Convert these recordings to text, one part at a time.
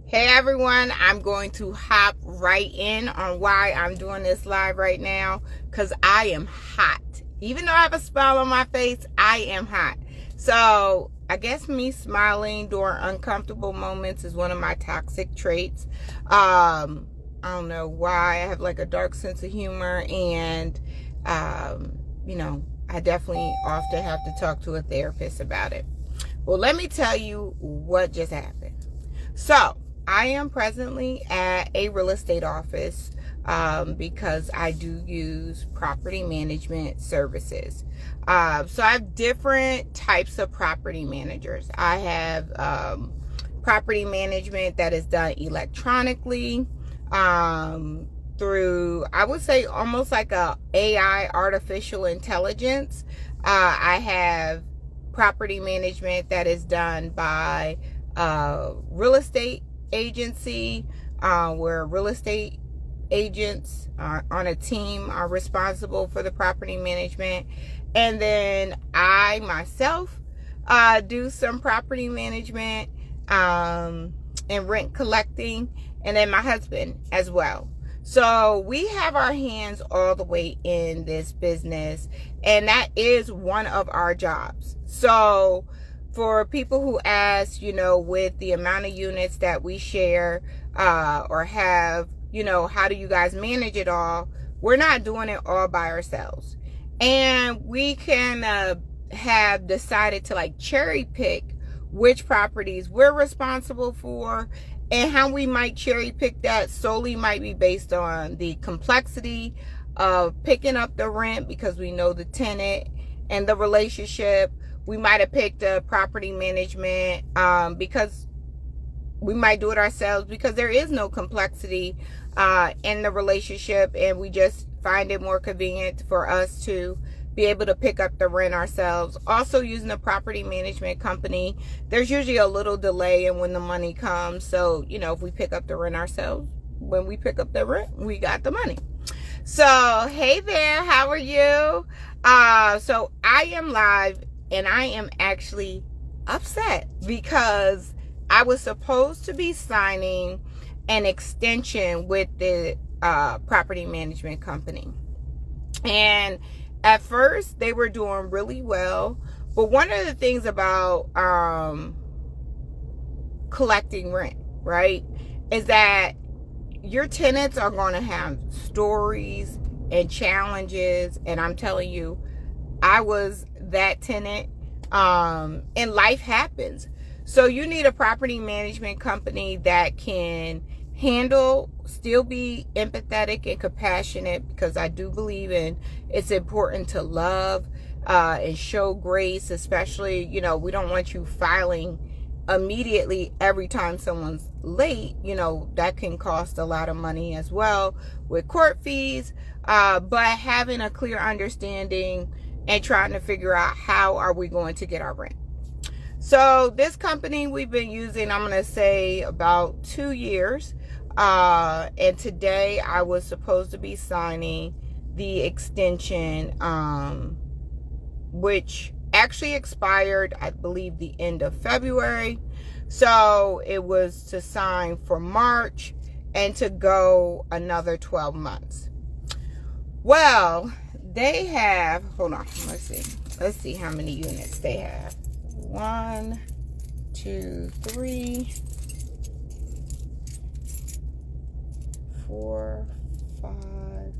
Hey everyone, I'm going to hop right in on why I'm doing this live right now, because I am hot. Even though I have a smile on my face, I am hot. So I guess me smiling during uncomfortable moments is one of my toxic traits. I don't know why. I have like a dark sense of humor, and I definitely often have to talk to a therapist about it. Well, let me tell you what just happened. So I am presently at a real estate office because I do use property management services. So I have different types of property managers. I have property management that is done electronically through, I would say, almost like a AI, artificial intelligence. I have property management that is done by real estate agency, where real estate agents on a team are responsible for the property management. And then I myself do some property management and rent collecting, and then my husband as well. So we have our hands all the way in this business, and that is one of our jobs. So for people who ask, with the amount of units that we share or have, how do you guys manage it all? We're not doing it all by ourselves. And we can have decided to cherry pick which properties we're responsible for, and how we might cherry pick that solely might be based on the complexity of picking up the rent, because we know the tenant and the relationship. We might have picked a property management because we might do it ourselves because there is no complexity in the relationship, and we just find it more convenient for us to be able to pick up the rent ourselves. Also, using a property management company, there's usually a little delay in when the money comes. So, if we pick up the rent ourselves, when we pick up the rent, we got the money. So, hey there, how are you? So I am live, and I am actually upset because I was supposed to be signing an extension with the property management company. And at first, they were doing really well. But one of the things about collecting rent, right, is that your tenants are going to have stories and challenges. And I'm telling you, I was that tenant, and life happens. So you need a property management company that can handle, still be empathetic and compassionate, because I do believe it's important to love and show grace, especially, we don't want you filing immediately every time someone's late. That can cost a lot of money as well with court fees, but having a clear understanding and trying to figure out how are we going to get our rent. So this company we've been using, I'm going to say about 2 years. And today I was supposed to be signing the extension, which actually expired, I believe, the end of February. So it was to sign for March and to go another 12 months. Well, they have, hold on, let's see how many units they have. 1, 2, 3, 4, 5,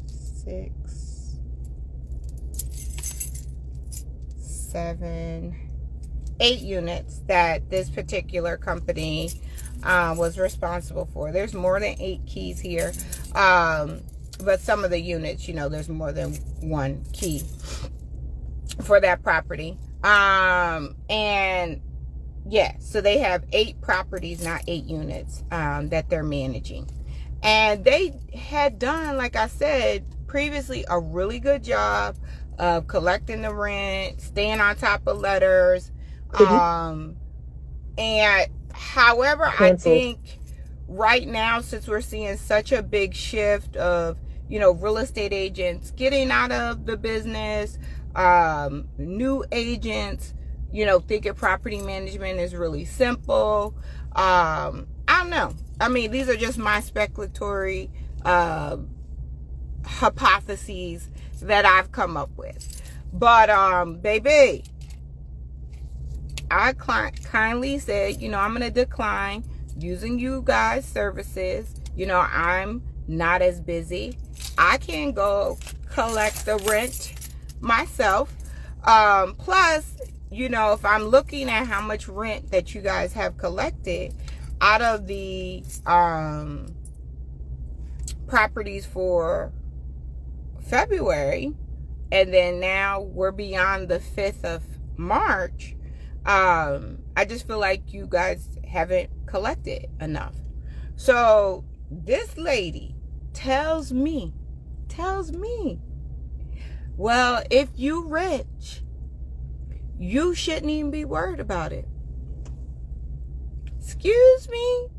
6, 7, 8 units that this particular company was responsible for. There's more than 8 keys here, but some of the units, there's more than one key for that property. And yeah, so they have 8 properties, not 8 units, that they're managing. And they had done, like I said previously, a really good job of collecting the rent, staying on top of letters. And however, I think right now, since we're seeing such a big shift of, real estate agents getting out of the business, new agents, thinking property management is really simple. I don't know. these are just my speculatory hypotheses that I've come up with. But baby, I kindly said, I'm going to decline using you guys' services. I'm not as busy. I can go collect the rent myself. Plus, if I'm looking at how much rent that you guys have collected out of the properties for February, and then now we're beyond the 5th of March, I just feel like you guys haven't collected enough. So this lady tells me, well, if you rich, you shouldn't even be worried about it. Excuse me?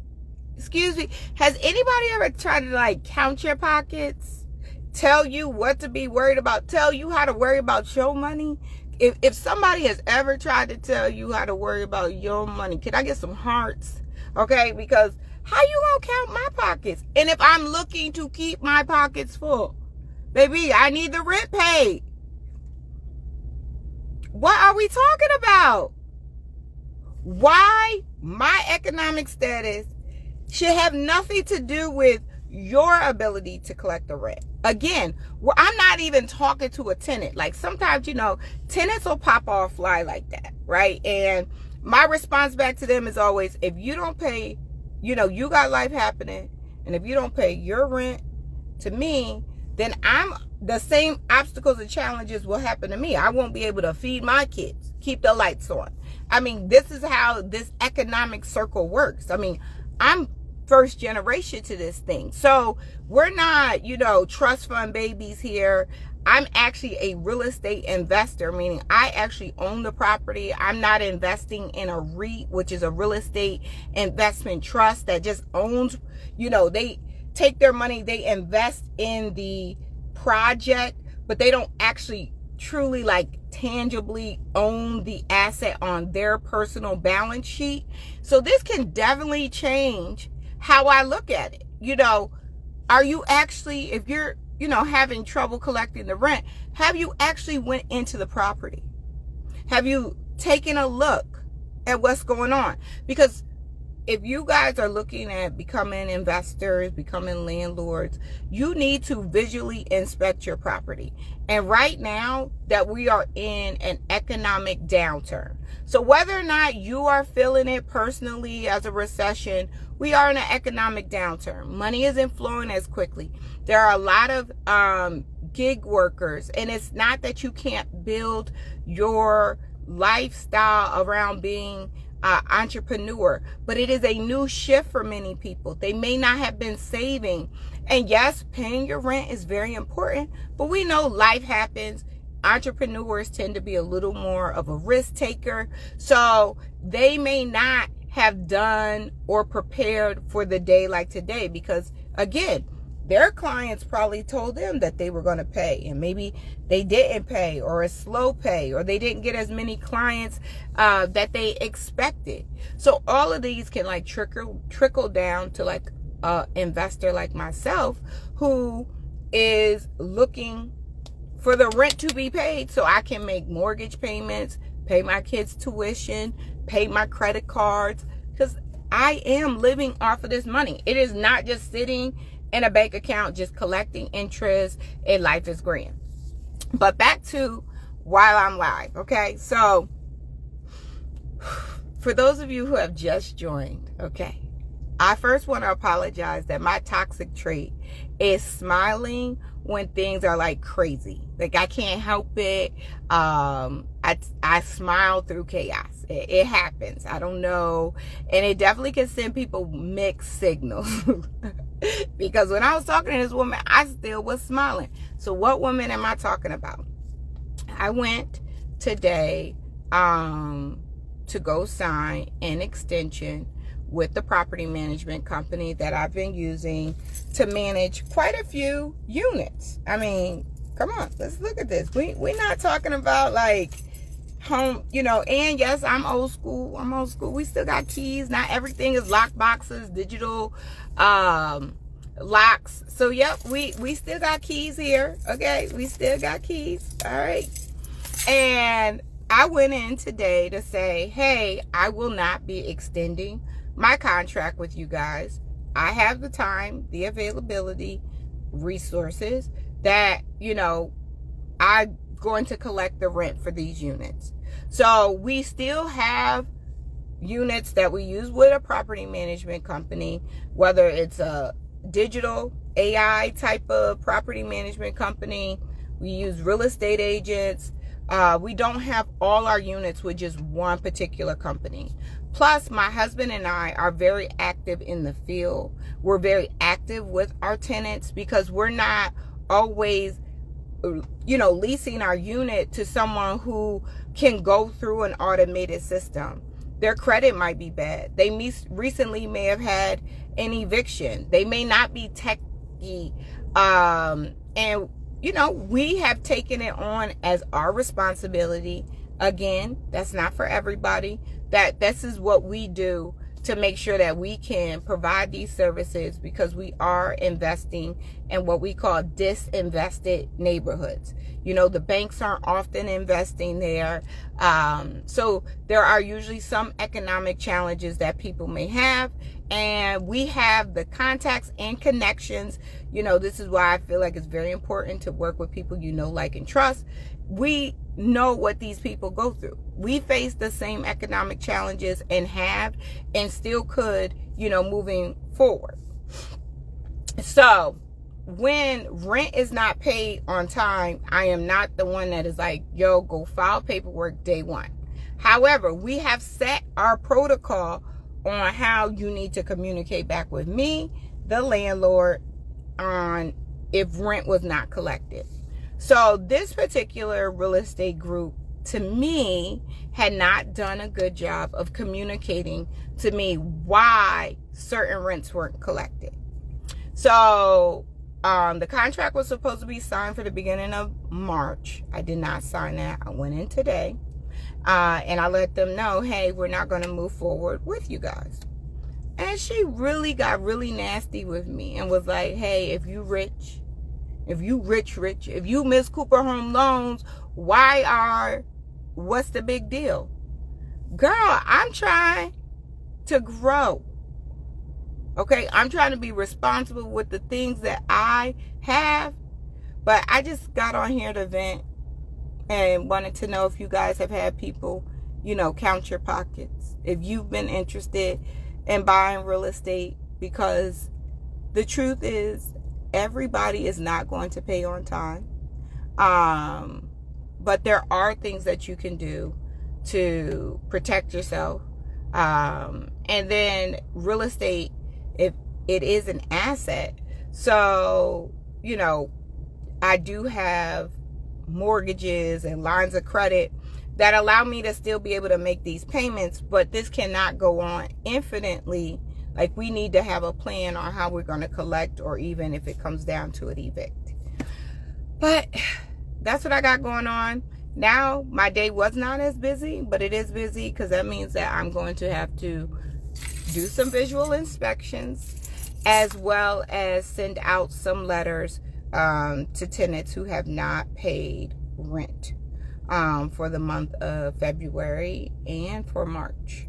Has anybody ever tried to count your pockets? Tell you what to be worried about? Tell you how to worry about your money? If somebody has ever tried to tell you how to worry about your money, can I get some hearts? Okay, because how you gonna count my pockets? And if I'm looking to keep my pockets full, baby, I need the rent paid. What are we talking about? Why my economic status should have nothing to do with your ability to collect the rent. Again, I'm not even talking to a tenant. Sometimes, tenants will pop off fly like that, right? And my response back to them is always, if you don't pay, you got life happening, and if you don't pay your rent to me, then the same obstacles and challenges will happen to me. I won't be able to feed my kids, keep the lights on. This is how this economic circle works. I'm first generation to this thing. So we're not, trust fund babies here. I'm actually a real estate investor, meaning I actually own the property. I'm not investing in a REIT, which is a real estate investment trust that just owns, they take their money, they invest in the project, but they don't actually truly tangibly own the asset on their personal balance sheet. So this can definitely change how I look at it. Are you actually, if you're, having trouble collecting the rent, have you actually went into the property? Have you taken a look at what's going on? Because if you guys are looking at becoming investors, becoming landlords, you need to visually inspect your property. And right now that we are in an economic downturn, so whether or not you are feeling it personally as a recession, we are in an economic downturn. Money isn't flowing as quickly. There are a lot of gig workers, and it's not that you can't build your lifestyle around being entrepreneur, but it is a new shift for many people. They may not have been saving, and yes, paying your rent is very important, but we know life happens. Entrepreneurs tend to be a little more of a risk taker, so they may not have done or prepared for the day like today, because again, their clients probably told them that they were going to pay, and maybe they didn't pay, or a slow pay, or they didn't get as many clients that they expected. So all of these can trickle down to an investor like myself, who is looking for the rent to be paid so I can make mortgage payments, pay my kids' tuition, pay my credit cards, because I am living off of this money. It is not just sitting in a bank account just collecting interest, and life is grand. But back to while I'm live, okay? So for those of you who have just joined, okay, I first want to apologize that my toxic trait is smiling when things are crazy. I can't help it. I smile through chaos. It happens. I don't know. And it definitely can send people mixed signals. Because when I was talking to this woman, I still was smiling. So what woman am I talking about? I went today to go sign an extension with the property management company that I've been using to manage quite a few units. Come on, let's look at this. We're not talking about home, and yes, I'm old school. We still got keys. Not everything is lock boxes, digital locks. So yep, we still got keys here. Okay, we still got keys. All right. And I went in today to say, hey, I will not be extending my contract with you guys. I have the time, the availability, resources that, I'm going to collect the rent for these units. So we still have units that we use with a property management company, whether it's a digital AI type of property management company. We use real estate agents. We don't have all our units with just one particular company. Plus, my husband and I are very active in the field. We're very active with our tenants because we're not always, leasing our unit to someone who can go through an automated system. Their credit might be bad. They recently may have had an eviction. They may not be techy. And, we have taken it on as our responsibility. Again, that's not for everybody. That this is what we do to make sure that we can provide these services, because we are investing in what we call disinvested neighborhoods. The banks aren't often investing there. So there are usually some economic challenges that people may have. And we have the contacts and connections. This is why I feel like it's very important to work with people like, and trust. We know what these people go through. We face the same economic challenges and still could, moving forward. So when rent is not paid on time, I am not the one that is like, yo, go file paperwork day one. However, we have set our protocol on how you need to communicate back with me, the landlord, on if rent was not collected. So this particular real estate group, to me, had not done a good job of communicating to me why certain rents weren't collected. So the contract was supposed to be signed for the beginning of March. I did not sign that. I went in today and I let them know, hey, we're not going to move forward with you guys. And she really got really nasty with me and was like, hey, if you rich, if you Miss Cooper Home Loans, what's the big deal? Girl, I'm trying to grow. Okay, I'm trying to be responsible with the things that I have. But I just got on here to vent and wanted to know if you guys have had people, count your pockets. If you've been interested in buying real estate, because the truth is, everybody is not going to pay on time. But there are things that you can do to protect yourself. And then real estate, if it is an asset. So, I do have mortgages and lines of credit that allow me to still be able to make these payments, but this cannot go on infinitely. Like, we need to have a plan on how we're going to collect, or even if it comes down to an evict. But that's what I got going on. Now, my day was not as busy, but it is busy because that means that I'm going to have to do some visual inspections, as well as send out some letters to tenants who have not paid rent for the month of February and for March.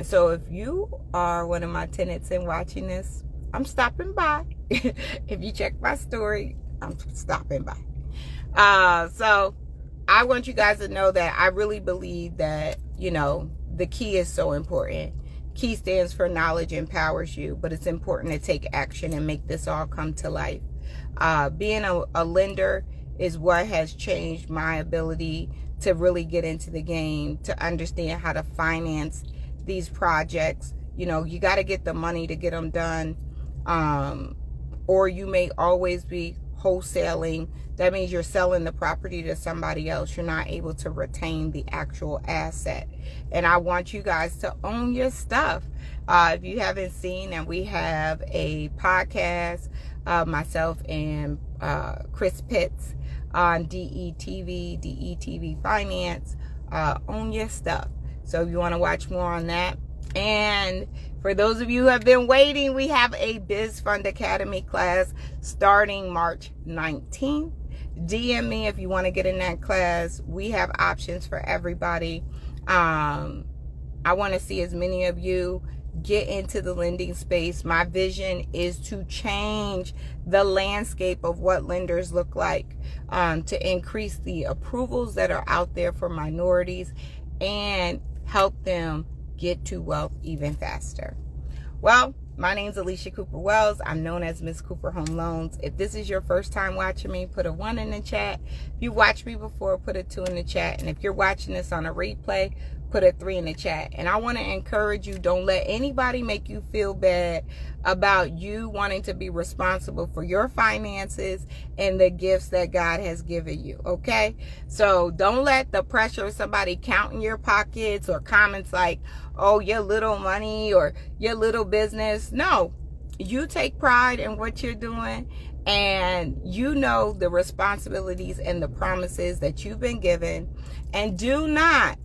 So if you are one of my tenants and watching this, I'm stopping by. If you check my story, I'm stopping by. So I want you guys to know that I really believe that, the key is so important. Key stands for knowledge empowers you, but it's important to take action and make this all come to life. Being a lender is what has changed my ability to really get into the game, to understand how to finance these projects. You got to get the money to get them done. Or you may always be wholesaling. That means you're selling the property to somebody else. You're not able to retain the actual asset. And I want you guys to own your stuff. If you haven't seen, and we have a podcast, myself and Chris Pitts, on DETV Finance. Own your stuff. So if you want to watch more on that. And for those of you who have been waiting, we have a Biz Fund Academy class starting March 19th. DM me if you want to get in that class. We have options for everybody. I want to see as many of you get into the lending space. My vision is to change the landscape of what lenders look like, to increase the approvals that are out there for minorities and help them get to wealth even faster. Well, my name's Alicia Cooper Wells. I'm known as Miss Cooper Home Loans. If this is your first time watching me, put a 1 in the chat. If you watched me before, put a 2 in the chat. And if you're watching this on a replay, put a 3 in the chat. And I want to encourage you, don't let anybody make you feel bad about you wanting to be responsible for your finances and the gifts that God has given you, okay? So don't let the pressure of somebody counting your pockets or comments like, oh, your little money or your little business. No, you take pride in what you're doing, and you know the responsibilities and the promises that you've been given. And do not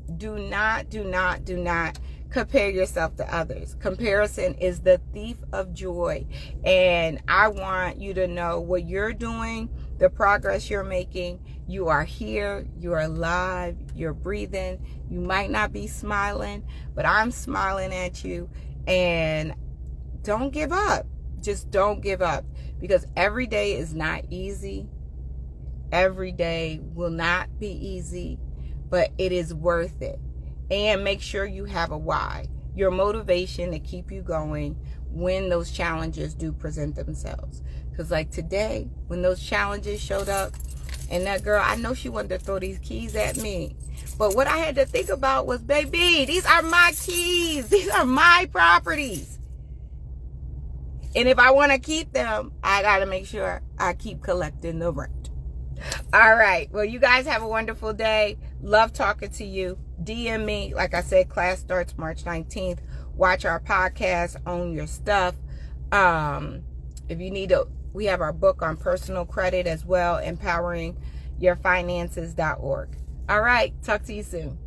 compare yourself to others. Comparison is the thief of joy. And I want you to know what you're doing, the progress you're making. You are here, you're alive, you're breathing. You might not be smiling, but I'm smiling at you. And don't give up. Just don't give up, because every day is not easy. Every day will not be easy, but it is worth it. And make sure you have a why, your motivation to keep you going when those challenges do present themselves. Because like today, when those challenges showed up, and that girl, I know she wanted to throw these keys at me. But what I had to think about was, baby, these are my keys. These are my properties. And if I want to keep them, I got to make sure I keep collecting the rent. All right. Well, you guys have a wonderful day. Love talking to you. DM me. Like I said, class starts March 19th. Watch our podcast, Own Your Stuff. If you need we have our book on personal credit as well, empoweringyourfinances.org. All right. Talk to you soon.